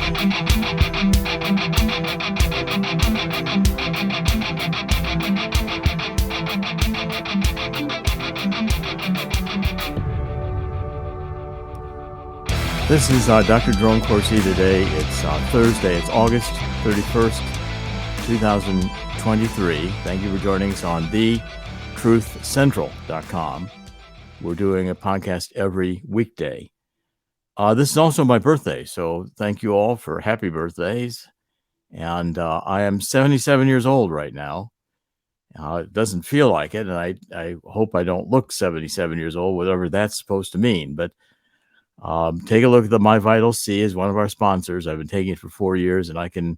This is Dr. Jerome Corsi today. It's Thursday. It's August 31st, 2023. Thank you for joining us on thetruthcentral.com. We're doing a podcast every weekday. This is also my birthday, so thank you all for happy birthdays. And I am 77 years old right now. It doesn't feel like it, and I hope I don't look 77 years old, whatever that's supposed to mean. But take a look at the My Vital C is one of our sponsors. I've been taking it for 4 years, and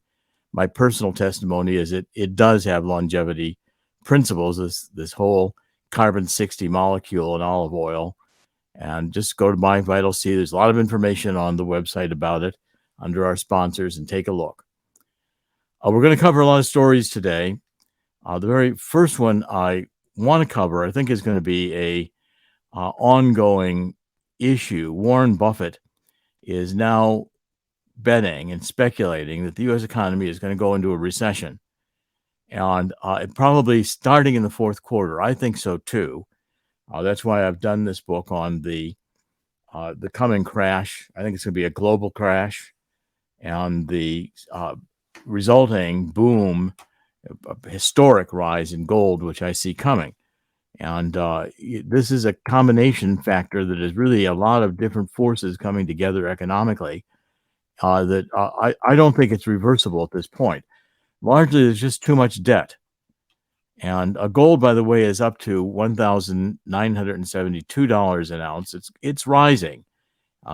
my personal testimony is it does have longevity principles, this whole carbon 60 molecule in olive oil. And just go to My Vital C. There's a lot of information on the website about it under our sponsors, and take a look. We're going to cover a lot of stories today. The very first one I want to cover, I think, is going to be a ongoing issue. Warren Buffett is now betting and speculating that the U.S. economy is going to go into a recession, and probably starting in the fourth quarter. I think so too. That's why I've done this book on the coming crash. I think it's going to be a global crash, and the resulting boom, a historic rise in gold, which I see coming. And this is a combination factor that is really a lot of different forces coming together economically that I don't think it's reversible at this point. Largely, there's just too much debt. And gold, by the way, is up to $1,972 an ounce. It's rising.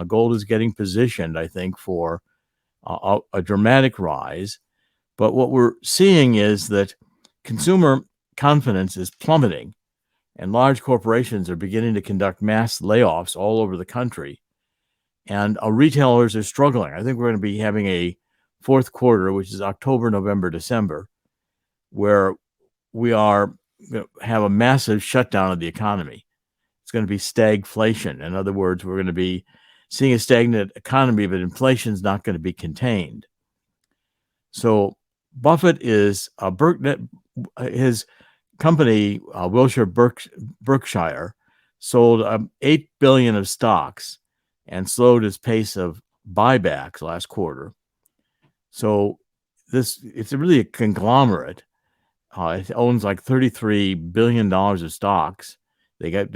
Gold is getting positioned, I think, for a dramatic rise. But what we're seeing is that consumer confidence is plummeting, and large corporations are beginning to conduct mass layoffs all over the country. And retailers are struggling. I think we're going to be having a fourth quarter, which is October, November, December, where we are going to have a massive shutdown of the economy. It's going to be stagflation. In other words, we're going to be seeing a stagnant economy, but inflation is not going to be contained. So Buffett is his company, Wilshire Berkshire, sold $8 billion of stocks and slowed his pace of buybacks last quarter. So it's really a conglomerate. It owns like $33 billion of stocks they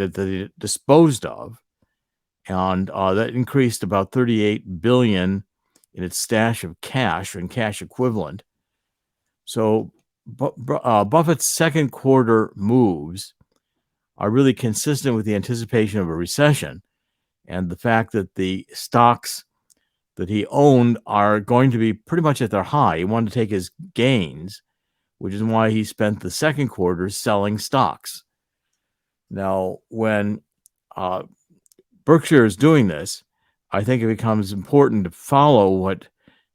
disposed of, and that increased about $38 billion in its stash of cash and cash equivalent. So Buffett's second quarter moves are really consistent with the anticipation of a recession and the fact that the stocks that he owned are going to be pretty much at their high. He wanted to take his gains, which is why he spent the second quarter selling stocks. Now, when Berkshire is doing this, I think it becomes important to follow what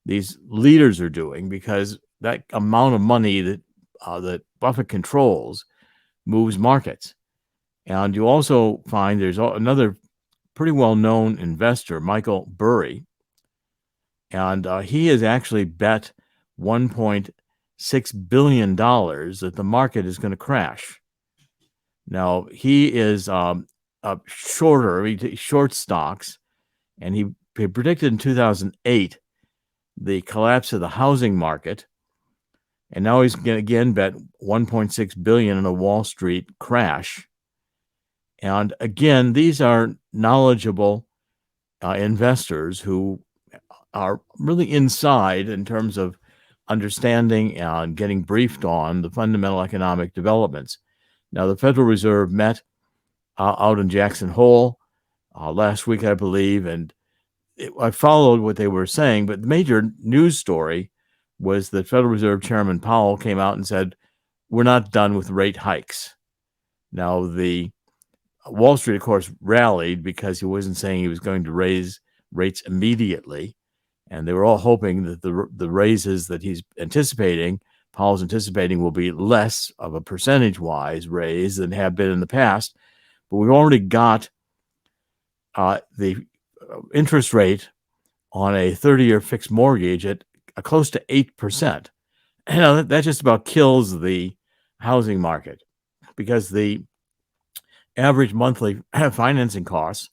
these leaders are doing, because that amount of money that Buffett controls moves markets. And you also find there's another pretty well-known investor, Michael Burry, and he has actually bet $1.6 billion that the market is going to crash. Now, he is a shorter, he shorts stocks, and he predicted in 2008 the collapse of the housing market. And now he's going to again bet $1.6 billion in a Wall Street crash. And again, these are knowledgeable investors who are really inside in terms of understanding and getting briefed on the fundamental economic developments. Now, the Federal Reserve met out in Jackson Hole last week, I believe, and I followed what they were saying, but the major news story was that Federal Reserve Chairman Powell came out and said, we're not done with rate hikes. Now, the Wall Street, of course, rallied because he wasn't saying he was going to raise rates immediately. And they were all hoping that the raises that Powell's anticipating, will be less of a percentage-wise raise than have been in the past. But we've already got the interest rate on a 30-year fixed mortgage at close to 8%. That just about kills the housing market, because the average monthly financing costs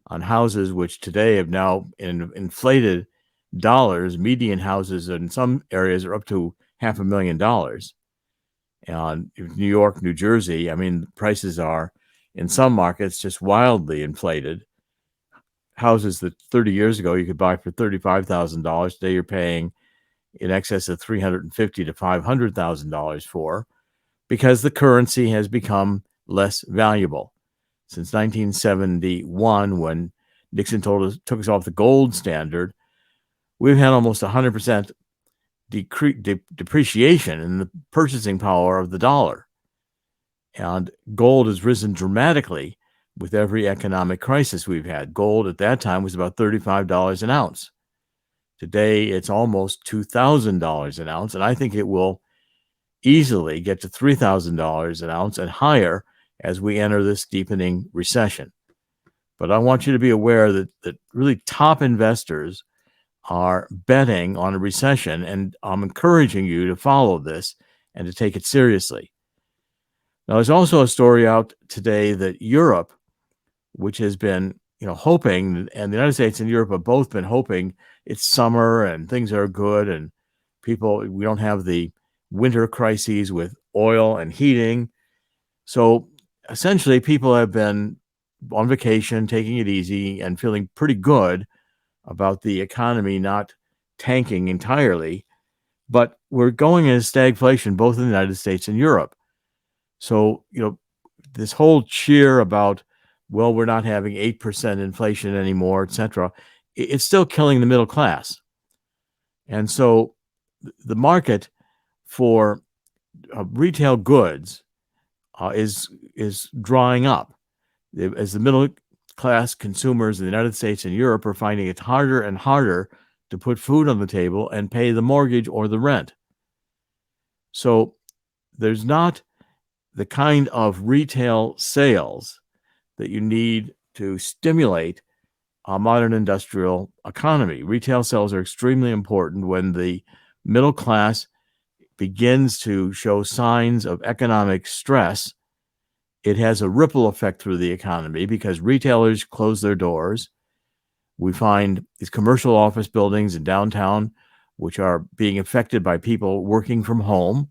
on houses, which today have now inflated dollars, median houses in some areas are up to $500,000. And New York, New Jersey, I mean, prices are in some markets just wildly inflated. Houses that 30 years ago you could buy for $35,000, today you're paying in excess of $350,000 to $500,000 for, because the currency has become less valuable. Since 1971, when Nixon took us off the gold standard, we've had almost 100% depreciation in the purchasing power of the dollar. And gold has risen dramatically with every economic crisis we've had. Gold at that time was about $35 an ounce. Today, it's almost $2,000 an ounce, and I think it will easily get to $3,000 an ounce and higher as we enter this deepening recession. But I want you to be aware that really top investors are betting on a recession, and I'm encouraging you to follow this and to take it seriously. Now, there's also a story out today that Europe, which has been hoping, and the United States and Europe have both been hoping it's summer and things are good and we don't have the winter crises with oil and heating. So essentially, people have been on vacation, taking it easy and feeling pretty good about the economy not tanking entirely. But we're going into stagflation both in the United States and Europe. So, this whole cheer about, well, we're not having 8% inflation anymore, et cetera, it's still killing the middle class. And so the market for retail goods is drying up as the middle class consumers in the United States and Europe are finding it harder and harder to put food on the table and pay the mortgage or the rent. So there's not the kind of retail sales that you need to stimulate a modern industrial economy. Retail sales are extremely important when the middle class begins to show signs of economic stress. It has a ripple effect through the economy because retailers close their doors. We find these commercial office buildings in downtown, which are being affected by people working from home.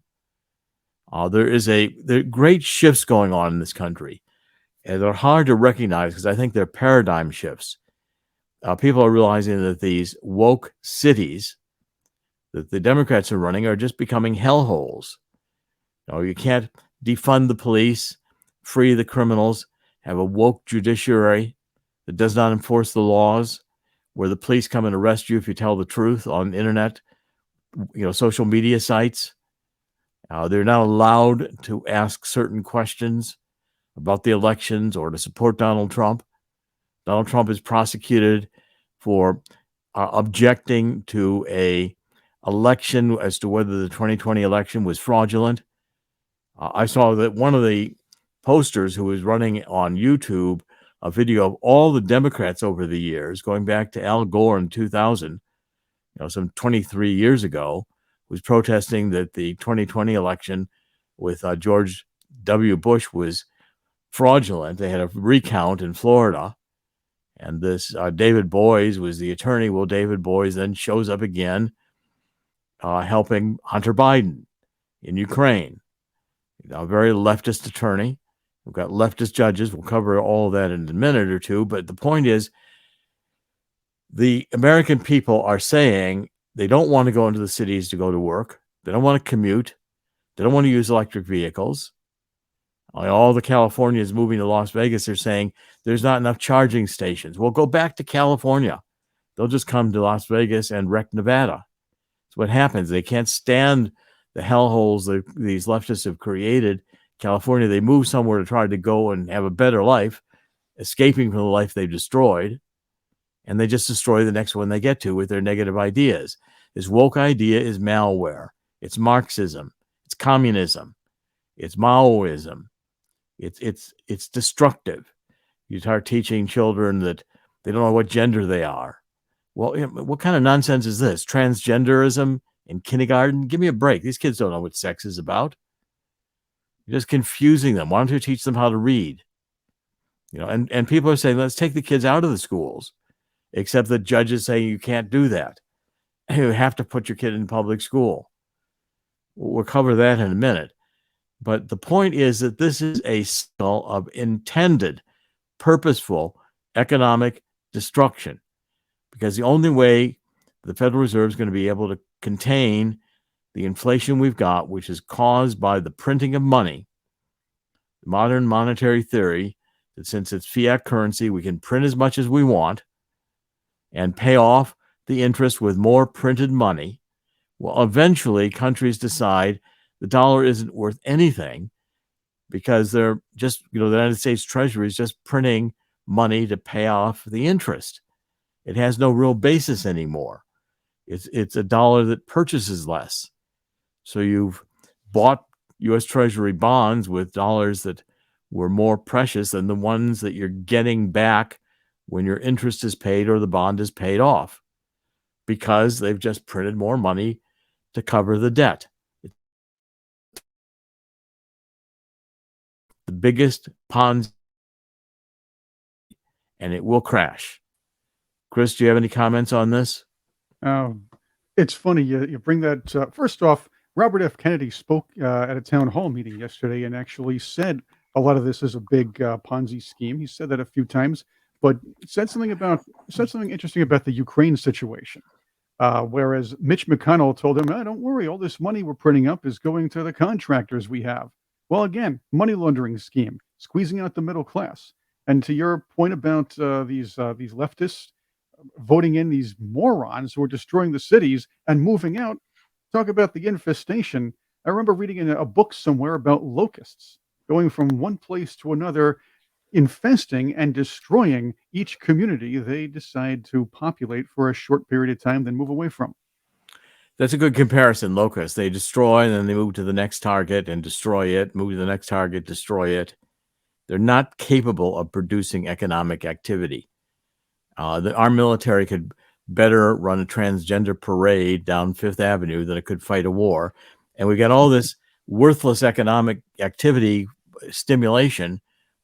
There are great shifts going on in this country, and they're hard to recognize because I think they're paradigm shifts. People are realizing that these woke cities that the Democrats are running are just becoming hellholes. You can't defund the police, free the criminals, have a woke judiciary that does not enforce the laws, where the police come and arrest you if you tell the truth on the internet, social media sites. They're not allowed to ask certain questions about the elections or to support Donald Trump. Donald Trump is prosecuted for objecting to a election as to whether the 2020 election was fraudulent. I saw that one of the posters who was running on YouTube a video of all the Democrats over the years, going back to Al Gore in 2000, some 23 years ago, was protesting that the 2020 election with George W. Bush was fraudulent. They had a recount in Florida, and this David Boies was the attorney. Well, David Boies then shows up again helping Hunter Biden in Ukraine. A very leftist attorney. We've got leftist judges. We'll cover all of that in a minute or two. But the point is, the American people are saying they don't want to go into the cities to go to work. They don't want to commute. They don't want to use electric vehicles. All the Californians moving to Las Vegas are saying there's not enough charging stations. Well, go back to California. They'll just come to Las Vegas and wreck Nevada. That's what happens. They can't stand the hellholes that these leftists have created. California, they move somewhere to try to go and have a better life, escaping from the life they've destroyed. And they just destroy the next one they get to with their negative ideas. This woke idea is malware. It's Marxism. It's communism. It's Maoism. It's destructive. You start teaching children that they don't know what gender they are. Well, what kind of nonsense is this? Transgenderism in kindergarten? Give me a break. These kids don't know what sex is about. You're just confusing them. Why don't you teach them how to read? And people are saying, let's take the kids out of the schools, except the judges say you can't do that. You have to put your kid in public school. We'll cover that in a minute. But the point is that this is a cycle of intended, purposeful economic destruction, because the only way the Federal Reserve is going to be able to contain the inflation we've got, which is caused by the printing of money, modern monetary theory, that since it's fiat currency, we can print as much as we want and pay off the interest with more printed money. Well, eventually countries decide the dollar isn't worth anything because they're just, the United States Treasury is just printing money to pay off the interest. It has no real basis anymore. It's a dollar that purchases less. So you've bought U.S. Treasury bonds with dollars that were more precious than the ones that you're getting back when your interest is paid or the bond is paid off, because they've just printed more money to cover the debt. The biggest Ponzi, and it will crash. Chris, do you have any comments on this? It's funny you bring that. First off, Robert F. Kennedy spoke at a town hall meeting yesterday and actually said a lot of this is a big Ponzi scheme. He said that a few times, but said something interesting about the Ukraine situation. Whereas Mitch McConnell told him, "Don't worry, all this money we're printing up is going to the contractors we have." Well, again, money laundering scheme, squeezing out the middle class. And to your point about these leftists voting in these morons who are destroying the cities and moving out, talk about the infestation. I remember reading in a book somewhere about locusts going from one place to another, infesting and destroying each community they decide to populate for a short period of time, then move away from. That's a good comparison. Locusts, they destroy and then they move to the next target and destroy it, move to the next target, destroy it. They're not capable of producing economic activity. Our military could better run a transgender parade down Fifth Avenue than it could fight a war. And we got all this worthless economic activity stimulation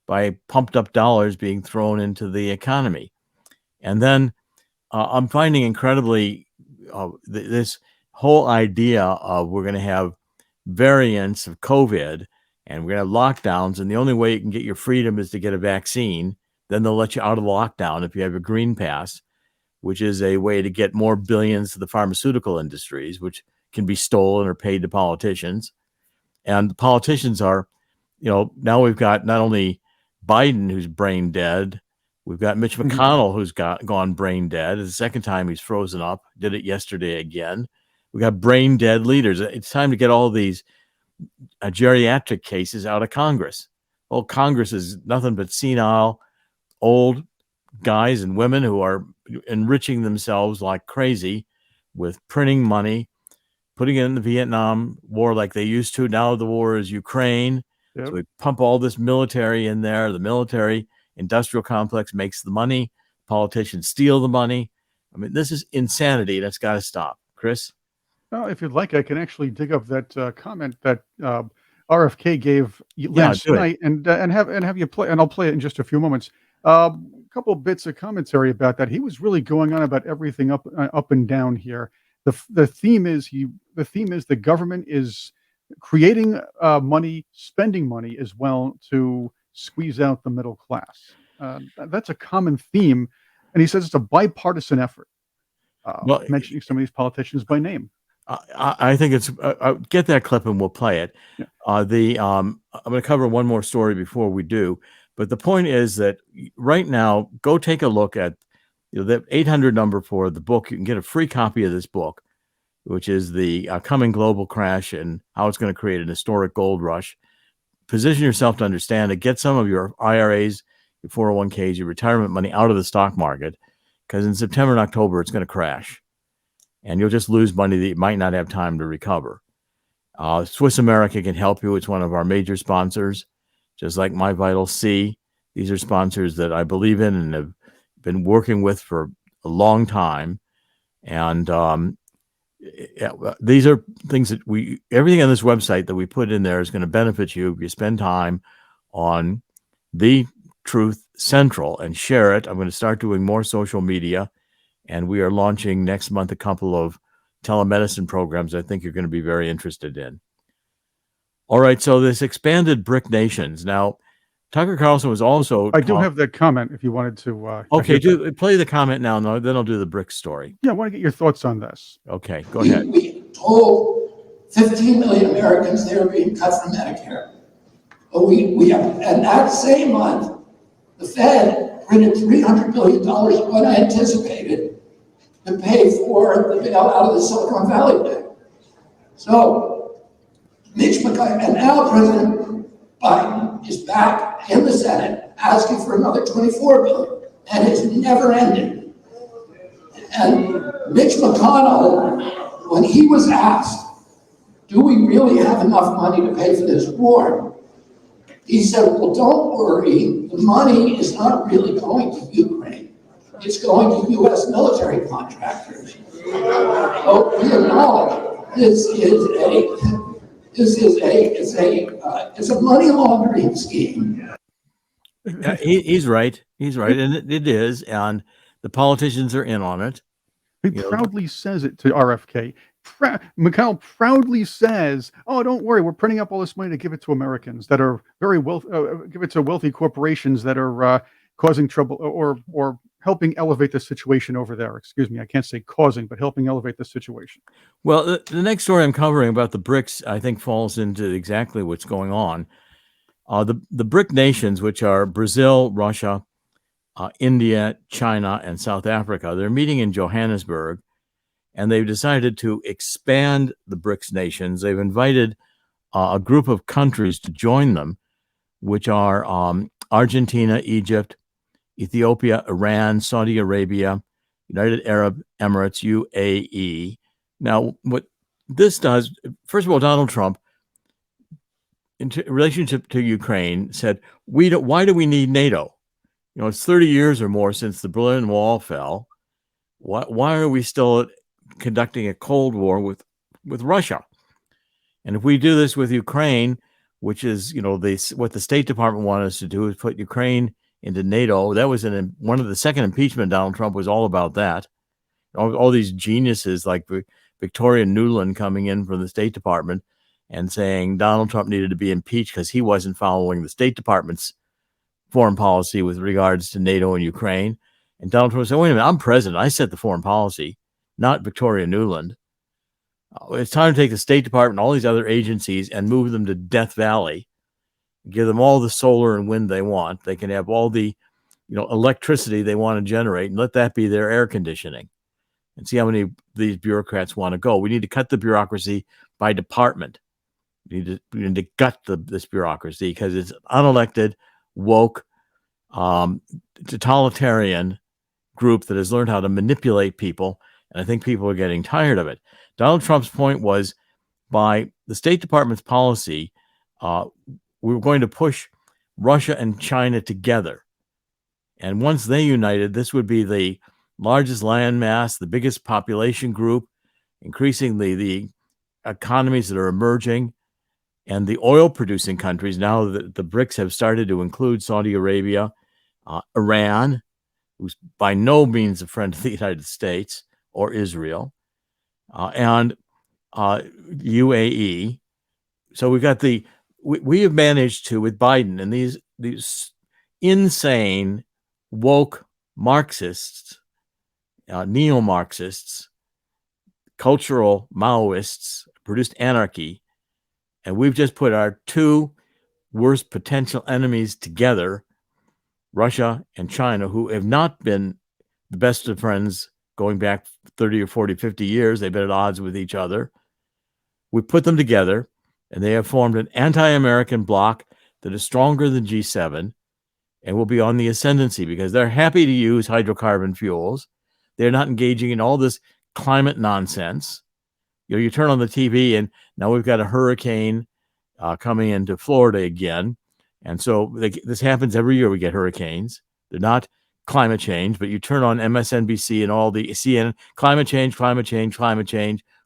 by pumped up dollars being thrown into the economy. And then I'm finding incredibly this whole idea of we're going to have variants of COVID and we're going to have lockdowns, and the only way you can get your freedom is to get a vaccine. Then they'll let you out of lockdown if you have a green pass, which is a way to get more billions to the pharmaceutical industries, which can be stolen or paid to politicians. And the politicians are, now we've got not only Biden, who's brain dead, we've got Mitch McConnell, who's gone brain dead. It's the second time he's frozen up, did it yesterday again. We got brain dead leaders. It's time to get all these geriatric cases out of Congress. Well, Congress is nothing but senile, old guys and women who are enriching themselves like crazy with printing money, putting it in the Vietnam War like they used to. Now the war is Ukraine. Yep. So we pump all this military in there. The military industrial complex makes the money. Politicians steal the money. I mean, this is insanity. That's got to stop. Chris? If you'd like, I can actually dig up that comment that RFK gave last night and have you play, and I'll play it in just a few moments. A couple bits of commentary about that. He was really going on about everything up and down here. The theme is the government is creating money, spending money as well to squeeze out the middle class. That's a common theme, and he says it's a bipartisan effort. Mentioning some of these politicians by name. I think it's get that clip and we'll play it. Yeah. I'm going to cover one more story before we do, but the point is that right now, go take a look at the 800 number for the book. You can get a free copy of this book, which is the coming global crash and how it's going to create an historic gold rush. Position yourself to understand it. Get some of your IRAs, your 401ks, your retirement money out of the stock market, because in September and October it's going to crash. And you'll just lose money that you might not have time to recover. Swiss America can help you. It's one of our major sponsors, just like My Vital C. These are sponsors that I believe in and have been working with for a long time. And these are things that everything on this website that we put in there is going to benefit you if you spend time on the Truth Central and share it. I'm going to start doing more social media, and we are launching next month a couple of telemedicine programs I think you're going to be very interested in. All right, so this expanded BRIC nations. Now, Tucker Carlson was also... I do have that comment if you wanted to... okay, play the comment now, and then I'll do the BRIC story. Yeah, I want to get your thoughts on this. Okay, go ahead. We told 15 million Americans they were being cut from Medicare. But we have, and that same month, the Fed printed $300 billion unanticipated to pay for the bailout of the Silicon Valley Bank. So, Mitch McConnell, and now President Biden is back in the Senate asking for another $24 billion, and it's never ending. And Mitch McConnell, when he was asked, do we really have enough money to pay for this war? He said, well, don't worry, the money is not really going to Ukraine. It's going to U.S. military contractors. So we acknowledge it's a money laundering scheme. He's right. He's right, and it is, and the politicians are in on it. He proudly says it to RFK. McConnell proudly says, "Oh, don't worry, we're printing up all this money to give it to Americans that are very wealthy, give it to wealthy corporations that are causing trouble or helping elevate the situation over there." Excuse me, I can't say causing, but helping elevate the situation. Well, the next story I'm covering about the BRICS, I think, falls into exactly what's going on. The BRIC nations, which are Brazil, Russia, India, China, and South Africa, they're meeting in Johannesburg, and they've decided to expand the BRICS nations. They've invited a group of countries to join them, which are Argentina, Egypt, Ethiopia, Iran, Saudi Arabia, United Arab Emirates, UAE. Now, what this does, first of all, Donald Trump, in relationship to Ukraine, said, why do we need NATO? You know, it's 30 years or more since the Berlin Wall fell. Why are we still conducting a Cold War with Russia? And if we do this with Ukraine, which is, what the State Department wanted us to do is put Ukraine into NATO. That was one of the second impeachment. Donald Trump was all about that. All these geniuses like Victoria Nuland coming in from the State Department and saying Donald Trump needed to be impeached because he wasn't following the State Department's foreign policy with regards to NATO and Ukraine. And Donald Trump said, wait a minute, I'm president. I set the foreign policy, not Victoria Nuland. It's time to take the State Department and all these other agencies and move them to Death Valley, give them all the solar and wind they want. They can have all the electricity they want to generate, and let that be their air conditioning, and see how many of these bureaucrats want to go. We need to cut the bureaucracy by department. We need to gut this bureaucracy because it's unelected, woke, totalitarian group that has learned how to manipulate people, and I think people are getting tired of it. Donald Trump's point was, by the State Department's policy, we were going to push Russia and China together. And once they united, this would be the largest landmass, the biggest population group, increasingly the economies that are emerging, and the oil-producing countries. Now that the BRICS have started to include Saudi Arabia, Iran, who's by no means a friend of the United States, or Israel, and UAE. So we've got we have managed to, with Biden and these insane woke Marxists, neo-Marxists, cultural Maoists, produced anarchy, and we've just put our two worst potential enemies together, Russia and China, who have not been the best of friends going back 30 or 40, 50 years. They've been at odds with each other. We put them together, and they have formed an anti-American bloc that is stronger than G7 and will be on the ascendancy because they're happy to use hydrocarbon fuels. They're not engaging in all this climate nonsense. You turn on the TV, and now we've got a hurricane coming into Florida again. And so this happens every year. We get hurricanes. They're not climate change, but you turn on MSNBC and all the CNN, climate change,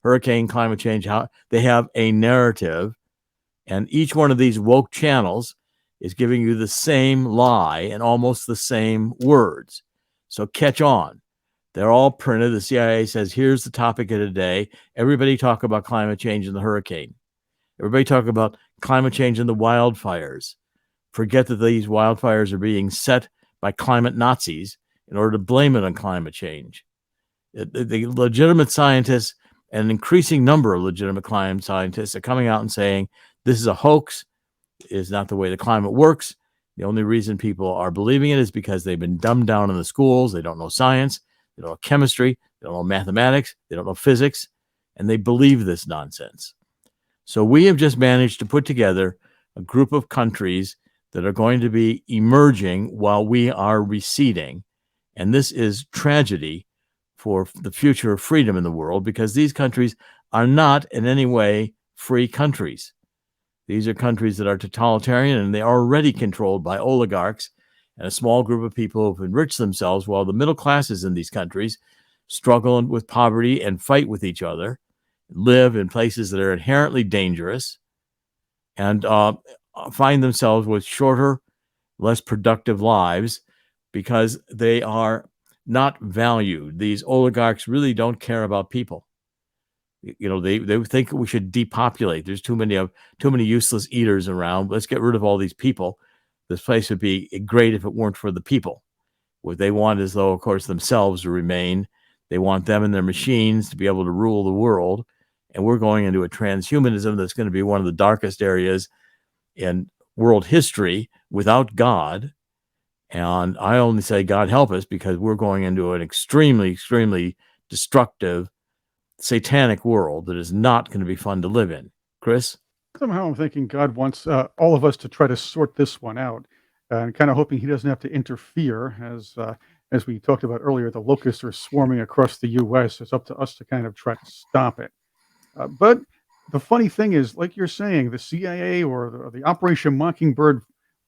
hurricane, climate change, how they have a narrative. And each one of these woke channels is giving you the same lie and almost the same words. So catch on. They're all printed. The CIA says, here's the topic of the day. Everybody talk about climate change and the hurricane. Everybody talk about climate change and the wildfires. Forget that these wildfires are being set by climate Nazis in order to blame it on climate change. The legitimate scientists, and an increasing number of legitimate climate scientists, are coming out and saying, this is a hoax. It's not the way the climate works. The only reason people are believing it is because they've been dumbed down in the schools. They don't know science. They don't know chemistry. They don't know mathematics. They don't know physics. And they believe this nonsense. So we have just managed to put together a group of countries that are going to be emerging while we are receding. And this is tragedy for the future of freedom in the world, because these countries are not in any way free countries. These are countries that are totalitarian, and they are already controlled by oligarchs and a small group of people who have enriched themselves, while the middle classes in these countries struggle with poverty and fight with each other, live in places that are inherently dangerous, and find themselves with shorter, less productive lives because they are not valued. These oligarchs really don't care about people. You know, they think we should depopulate. There's too many useless eaters around. Let's get rid of all these people. This place would be great if it weren't for the people. What they want is, though, of course, themselves to remain. They want them and their machines to be able to rule the world. And we're going into a transhumanism that's going to be one of the darkest areas in world history without God. And I only say God help us, because we're going into an extremely, extremely destructive, satanic world that is not going to be fun to live in. Chris? Somehow I'm thinking God wants all of us to try to sort this one out, and kind of hoping he doesn't have to interfere. As we talked about earlier, the locusts are swarming across the U.S. It's up to us to kind of try to stop it. But the funny thing is, like you're saying, the CIA or the Operation Mockingbird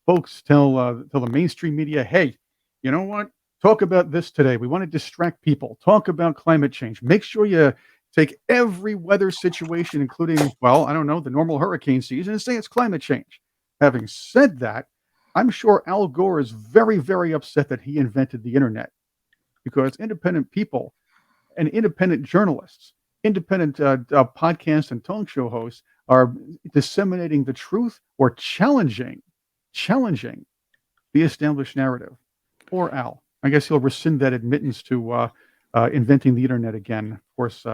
folks tell the mainstream media, hey, you know what? Talk about this today. We want to distract people. Talk about climate change. Make sure you take every weather situation, including, well, I don't know, the normal hurricane season, and say it's climate change. Having said that, I'm sure Al Gore is very, very upset that he invented the internet, because independent people and independent journalists, independent podcast and talk show hosts are disseminating the truth or challenging the established narrative. Poor Al. I guess he'll rescind that admittance to inventing the internet again. Of course,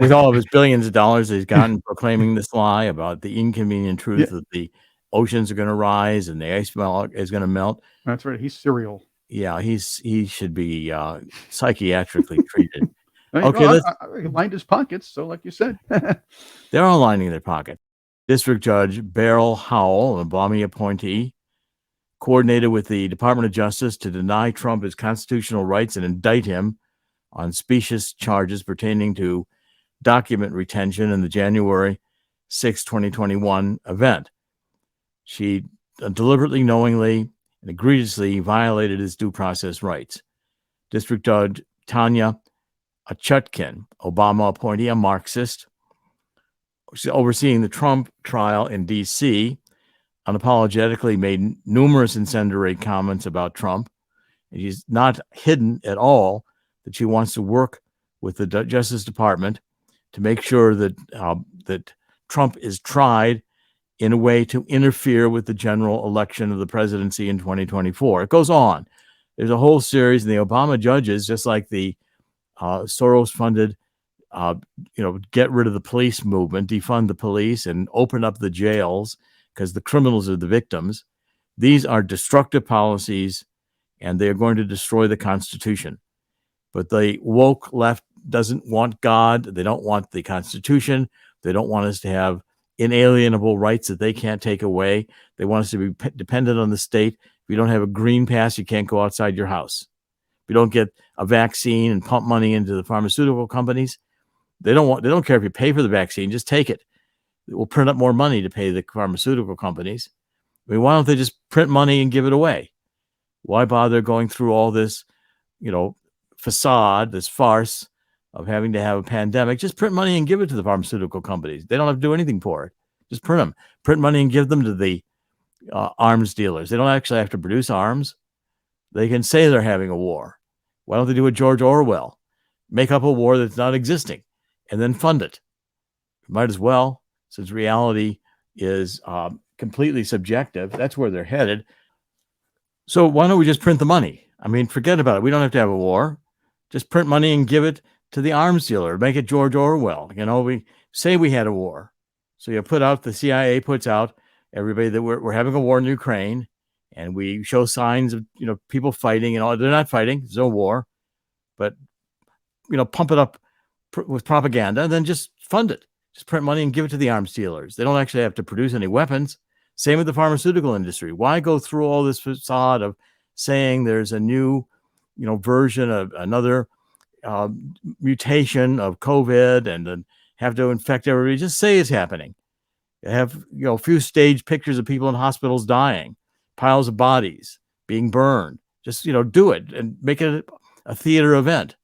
with all of his billions of dollars he's gotten proclaiming this lie about the inconvenient truth that the oceans are going to rise and the ice is going to melt. That's right. He's serial. Yeah, he should be psychiatrically treated. Okay, he lined his pockets. So, like you said, they're all lining their pocket. District Judge Beryl Howell, an Obama appointee, coordinated with the Department of Justice to deny Trump his constitutional rights and indict him on specious charges pertaining to document retention in the January 6, 2021 event. She deliberately, knowingly, and egregiously violated his due process rights. District Judge Tanya Chutkin, Obama appointee, a Marxist, overseeing the Trump trial in D.C., unapologetically made numerous incendiary comments about Trump. And she's not hidden at all that she wants to work with the Justice Department to make sure that that Trump is tried in a way to interfere with the general election of the presidency in 2024. It goes on. There's a whole series, and the Obama judges, just like the Soros-funded, get rid of the police movement, defund the police, and open up the jails because the criminals are the victims. These are destructive policies, and they are going to destroy the Constitution. But the woke left doesn't want God. They don't want the Constitution. They don't want us to have inalienable rights that they can't take away. They want us to be dependent on the state. If you don't have a green pass, you can't go outside your house. If you don't get a vaccine and pump money into the pharmaceutical companies, they don't care if you pay for the vaccine, just take it. It will print up more money to pay the pharmaceutical companies. I mean, why don't they just print money and give it away? Why bother going through all this, facade, this farce of having to have a pandemic? Just print money and give it to the pharmaceutical companies. They don't have to do anything for it. Just print them. Print money and give them to the arms dealers. They don't actually have to produce arms. They can say they're having a war. Why don't they do what George Orwell? Make up a war that's not existing and then fund it. Might as well, since reality is completely subjective. That's where they're headed. So why don't we just print the money? I mean, forget about it. We don't have to have a war. Just print money and give it to the arms dealer. Make it George Orwell. We say we had a war. So you put out, the CIA puts out everybody that we're having a war in Ukraine, and we show signs of, people fighting and all. They're not fighting. There's no war. But, pump it up with propaganda and then just fund it. Just print money and give it to the arms dealers. They don't actually have to produce any weapons. Same with the pharmaceutical industry. Why go through all this facade of saying there's a new, version of another mutation of COVID and then have to infect everybody? Just say it's happening. Have, a few staged pictures of people in hospitals dying, piles of bodies being burned. Just, do it and make it a theater event.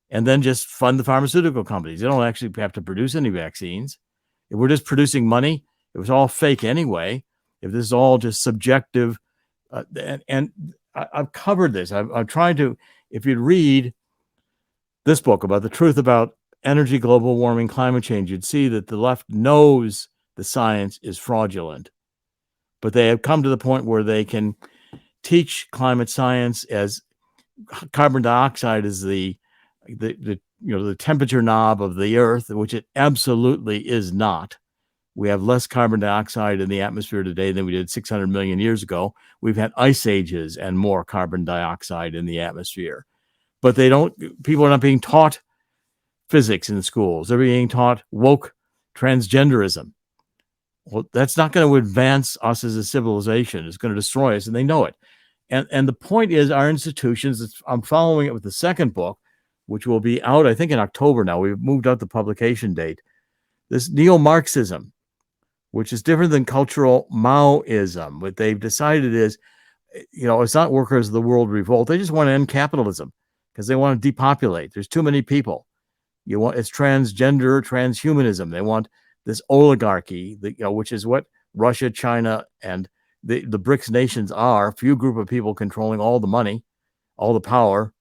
And then just fund the pharmaceutical companies. They don't actually have to produce any vaccines. If we're just producing money, it was all fake anyway. If this is all just subjective, and I've covered this. I'm trying to, if you'd read this book about the truth about energy, global warming, climate change, you'd see that the left knows the science is fraudulent, but they have come to the point where they can teach climate science as carbon dioxide is the temperature knob of the earth, which it absolutely is not. We have less carbon dioxide in the atmosphere today than we did 600 million years ago. We've had ice ages and more carbon dioxide in the atmosphere. But people are not being taught physics in schools. They're being taught woke transgenderism. Well, that's not going to advance us as a civilization. It's going to destroy us, and they know it. And the point is, our institutions, I'm following it with the second book, which will be out, I think, in October now. We've moved out the publication date. This neo-Marxism, which is different than cultural Maoism. What they've decided is, it's not workers of the world revolt. They just want to end capitalism because they want to depopulate. There's too many people. It's transgender, transhumanism. They want this oligarchy, which is what Russia, China, and the BRICS nations are. Few group of people controlling all the money, all the power.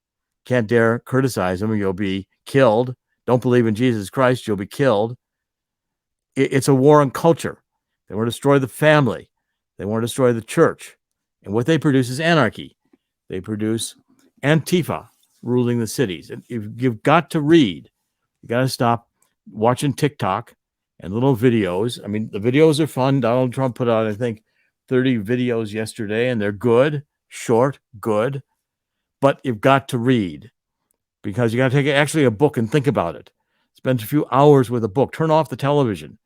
Can't dare criticize them or you'll be killed. Don't believe in Jesus Christ, you'll be killed. It's a war on culture. They want to destroy the family. They want to destroy the church. And what they produce is anarchy. They produce Antifa ruling the cities. And you've got to read. You got to stop watching TikTok and little videos. I mean, the videos are fun. Donald Trump put out, I think, 30 videos yesterday, and they're good, short, good. But you've got to read because you got to take actually a book and think about it. Spend a few hours with a book. Turn off the television.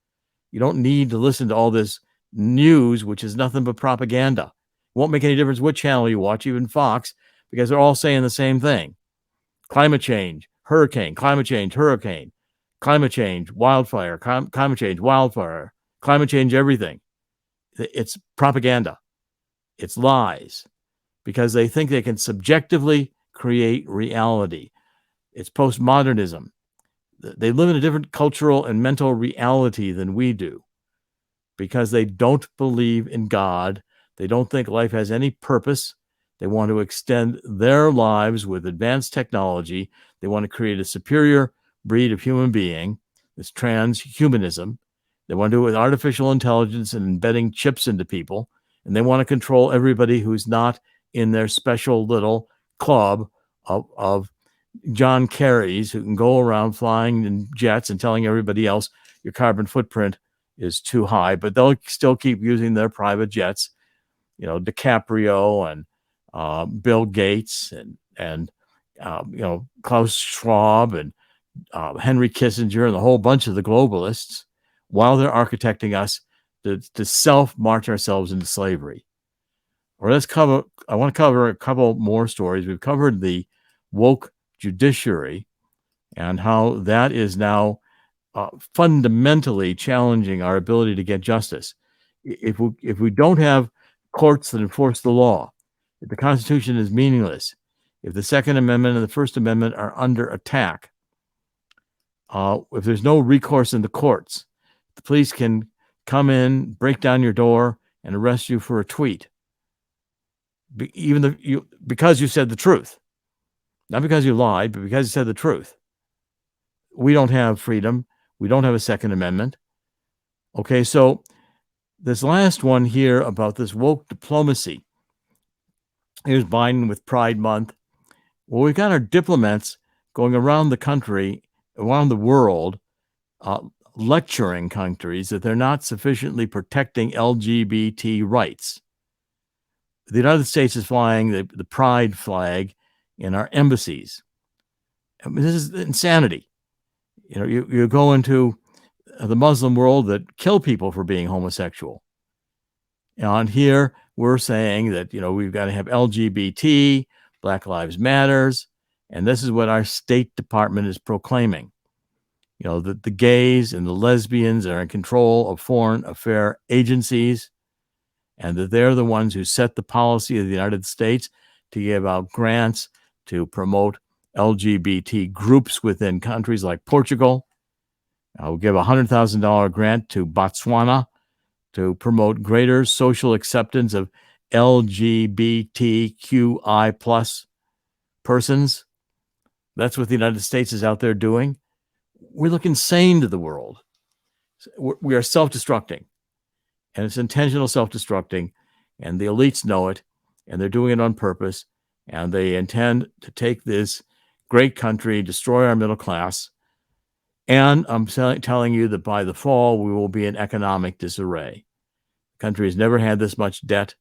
You don't need to listen to all this news, which is nothing but propaganda. It won't make any difference what channel you watch, even Fox, because they're all saying the same thing. Climate change, hurricane, climate change, hurricane, climate change, wildfire, climate change, wildfire, climate change, everything. It's propaganda. It's lies because they think they can subjectively create reality. It's postmodernism. They live in a different cultural and mental reality than we do because they don't believe in God. They don't think life has any purpose. They want to extend their lives with advanced technology. They want to create a superior breed of human being. It's transhumanism. They want to do it with artificial intelligence and embedding chips into people. And they want to control everybody who's not in their special little club of John Kerry's who can go around flying in jets and telling everybody else your carbon footprint is too high, but they'll still keep using their private jets. DiCaprio and Bill Gates and Klaus Schwab and Henry Kissinger and the whole bunch of the globalists, while they're architecting us to self-march ourselves into slavery. I want to cover a couple more stories. We've covered the woke judiciary and how that is now fundamentally challenging our ability to get justice. If we don't have courts that enforce the law, The Constitution is meaningless if the Second Amendment and the First Amendment are under attack. If there's no recourse in the courts, the police can come in, break down your door, and arrest you for a tweet, because you said the truth. Not because you lied, but because you said the truth. We don't have freedom. We don't have a Second Amendment. Okay, so this last one here about this woke diplomacy. Here's Biden with Pride Month. Well, we've got our diplomats going around the country, around the world, lecturing countries that they're not sufficiently protecting LGBT rights. The United States is flying the pride flag in our embassies. I mean, this is insanity. You go into the Muslim world that kill people for being homosexual. And here we're saying that, we've got to have LGBT, Black Lives Matters, and this is what our State Department is proclaiming. That the gays and the lesbians are in control of foreign affair agencies, and that they're the ones who set the policy of the United States to give out grants to promote LGBT groups within countries like Portugal. We'll give a $100,000 grant to Botswana to promote greater social acceptance of LGBTQI plus persons. That's what the United States is out there doing. We look insane to the world. We are self-destructing, and it's intentional self-destructing, and the elites know it, and they're doing it on purpose, and they intend to take this great country, destroy our middle class, and I'm telling you that by the fall, we will be in economic disarray. The country has never had this much debt.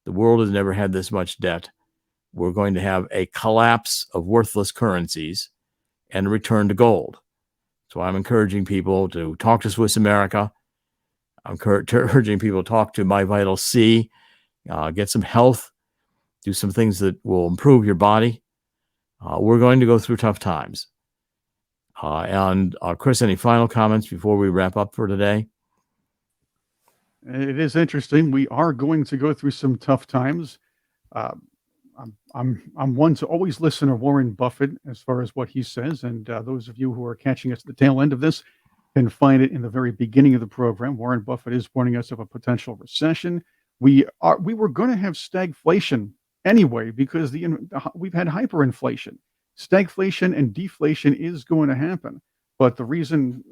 The world has never had this much debt. We're going to have a collapse of worthless currencies and a return to gold. So I'm encouraging people to talk to Swiss America. I'm encouraging people to talk to My Vital C, get some health, do some things that will improve your body. We're going to go through tough times. And Chris, any final comments before we wrap up for today? It is interesting. We are going to go through some tough times. I'm one to always listen to Warren Buffett as far as what he says, and those of you who are catching us at the tail end of this can find it in the very beginning of the program. Warren Buffett is warning us of a potential recession. We were going to have stagflation anyway because we've had hyperinflation. Stagflation and deflation is going to happen, but the reasons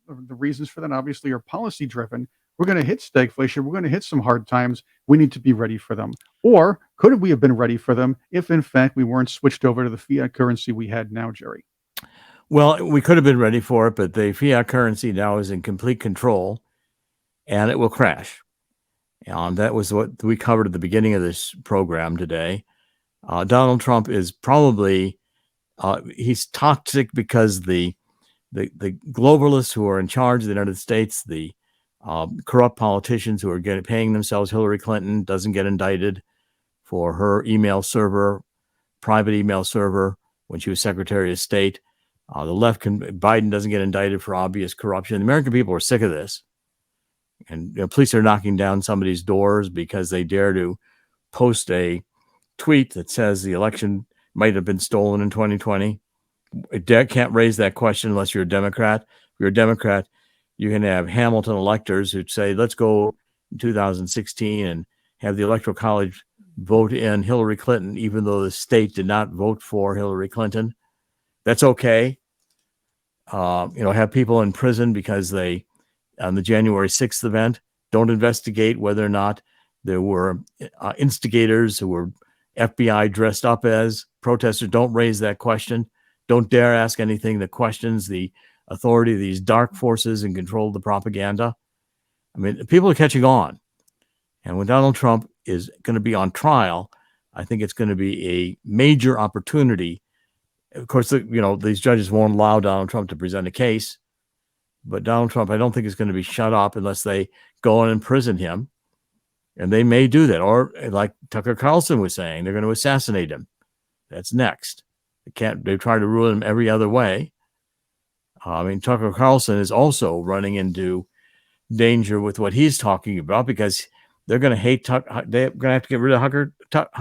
for that obviously are policy driven. We're going to hit stagflation. We're going to hit some hard times. We need to be ready for them. Or could we have been ready for them if, in fact, we weren't switched over to the fiat currency we had now, Jerry? Well, we could have been ready for it, but the fiat currency now is in complete control, and it will crash. And that was what we covered at the beginning of this program today. Donald Trump is probably he's toxic because the globalists who are in charge of the United States, the corrupt politicians who are paying themselves. Hillary Clinton doesn't get indicted for her private email server when she was Secretary of State. Biden doesn't get indicted for obvious corruption. The American people are sick of this. And police are knocking down somebody's doors because they dare to post a tweet that says the election might have been stolen in 2020. Can't raise that question unless you're a Democrat. If you're a Democrat, you can have Hamilton electors who'd say, let's go in 2016 and have the Electoral College vote in Hillary Clinton, even though the state did not vote for Hillary Clinton. That's okay. Have people in prison because they, on the January 6th event, don't investigate whether or not there were instigators who were FBI dressed up as protesters. Don't raise that question. Don't dare ask anything that questions the authority of these dark forces in control of the propaganda. I mean, people are catching on. And when Donald Trump is going to be on trial, I think it's going to be a major opportunity. Of course, these judges won't allow Donald Trump to present a case, but Donald Trump, I don't think is going to be shut up unless they go and imprison him. And they may do that. Or like Tucker Carlson was saying, they're going to assassinate him. That's next. They try to rule him every other way. Tucker Carlson is also running into danger with what he's talking about because they're going to hate Tucker. They're going to have to get rid of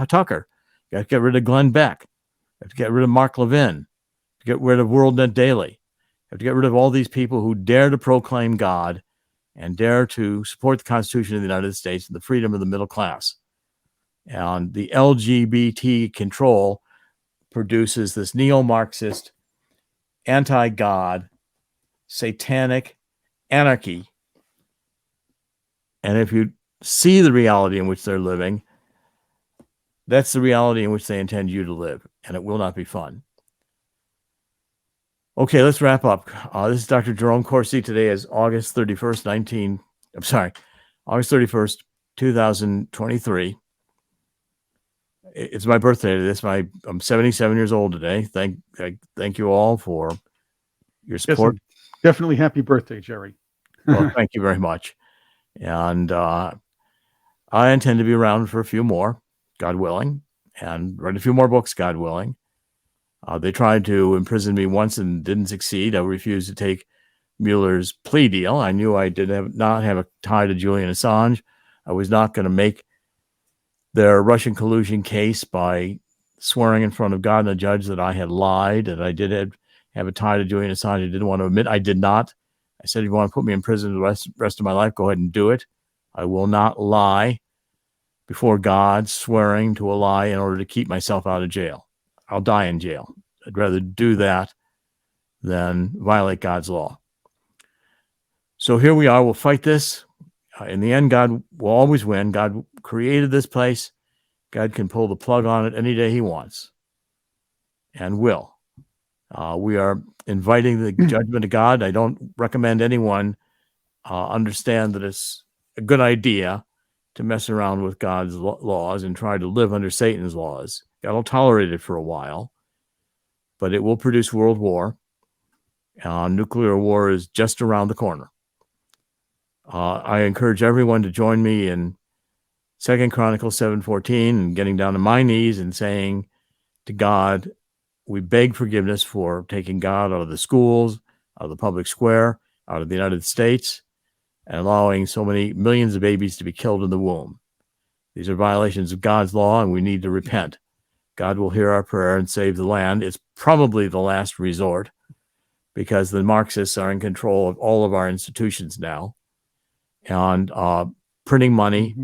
Tucker. You got to get rid of Glenn Beck. You have to get rid of Mark Levin. Get rid of WorldNet Daily. You have to get rid of all these people who dare to proclaim God and dare to support the Constitution of the United States and the freedom of the middle class. And the LGBT control produces this neo-Marxist, anti-God, satanic anarchy. And if you see the reality in which they're living, that's the reality in which they intend you to live, and it will not be fun. Okay, let's wrap up. This is Dr. Jerome Corsi. Today is August 31st, August 31st, 2023. It's my birthday today. I'm 77 years old today. Thank you all for your support. Yes, definitely happy birthday, Jerry. Well, thank you very much. And I intend to be around for a few more, God willing, and write a few more books, God willing. They tried to imprison me once and didn't succeed. I refused to take Mueller's plea deal. I knew I did not have a tie to Julian Assange. I was not going to make their Russian collusion case by swearing in front of God and the judge that I had lied, that I did have a tie to Julian Assange. I didn't want to admit I did not. I said, if you want to put me in prison the rest of my life, go ahead and do it. I will not lie before God, swearing to a lie in order to keep myself out of jail. I'll die in jail. I'd rather do that than violate God's law. So here we are. We'll fight this. In the end, God will always win. God created this place. God can pull the plug on it any day he wants and will. We are inviting the judgment of God. I don't recommend anyone understand that it's a good idea to mess around with God's laws and try to live under Satan's laws. God will tolerate it for a while, but it will produce world war. Nuclear war is just around the corner. I encourage everyone to join me in 2 Chronicles 7:14 and getting down on my knees and saying to God, we beg forgiveness for taking God out of the schools, out of the public square, out of the United States, and allowing so many millions of babies to be killed in the womb. These are violations of God's law, and we need to repent. God will hear our prayer and save the land. It's probably the last resort because the Marxists are in control of all of our institutions now. And printing money,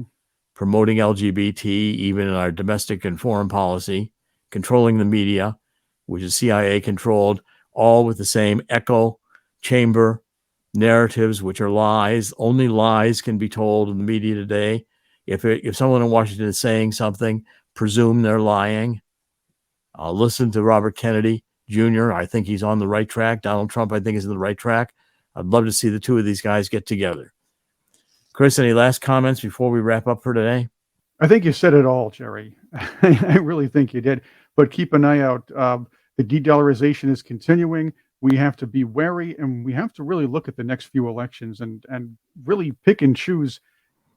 promoting LGBT, even in our domestic and foreign policy, controlling the media, which is CIA controlled, all with the same echo chamber narratives, which are lies. Only lies can be told in the media today. If someone in Washington is saying something, presume they're lying. Listen to Robert Kennedy Jr. I think he's on the right track. Donald Trump, I think, is on the right track. I'd love to see the two of these guys get together. Chris, any last comments before we wrap up for today? I think you said it all, Jerry. I really think you did. But keep an eye out. The de-dollarization is continuing. We have to be wary, and we have to really look at the next few elections and really pick and choose.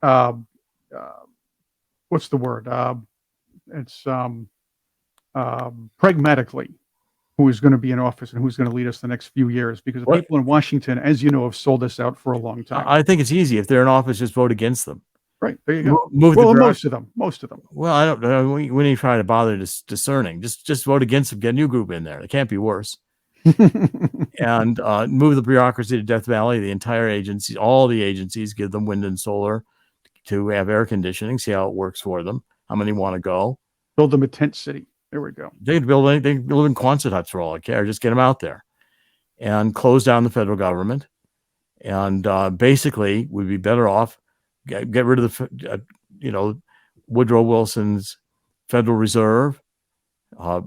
What's the word? It's pragmatically who is going to be in office and who's going to lead us the next few years, because the people in Washington, as you know, have sold us out for a long time. I think it's easy. If they're in office, just vote against them. Right. There you go. Most of them. Well, I don't know. We need to try to bother discerning. Just vote against them. Get a new group in there. It can't be worse. And move the bureaucracy to Death Valley, the entire agency, all the agencies, give them wind and solar to have air conditioning, see how it works for them, how many want to go. Build them a tent city. There we go. They can build anything. They can live in Quonset huts for all I care. Just get them out there and close down the federal government. And basically, we'd be better off get rid of the, Woodrow Wilson's Federal Reserve,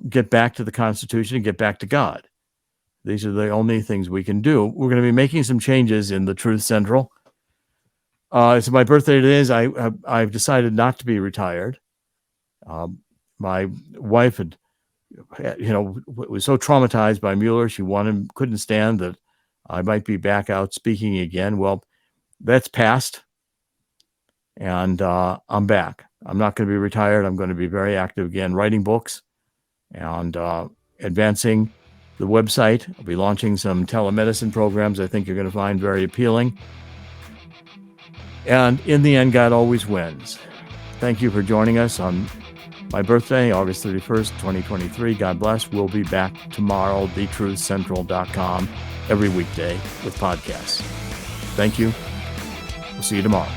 get back to the Constitution, and get back to God. These are the only things we can do. We're going to be making some changes in the Truth Central. It's my birthday today. I've decided not to be retired. My wife was so traumatized by Mueller. She couldn't stand that I might be back out speaking again. Well, that's passed. And I'm back. I'm not going to be retired. I'm going to be very active again, writing books and advancing the website. I'll be launching some telemedicine programs I think you're going to find very appealing. And in the end, God always wins. Thank you for joining us on My birthday, August 31st, 2023. God bless. We'll be back tomorrow, thetruthcentral.com, every weekday with podcasts. Thank you. We'll see you tomorrow.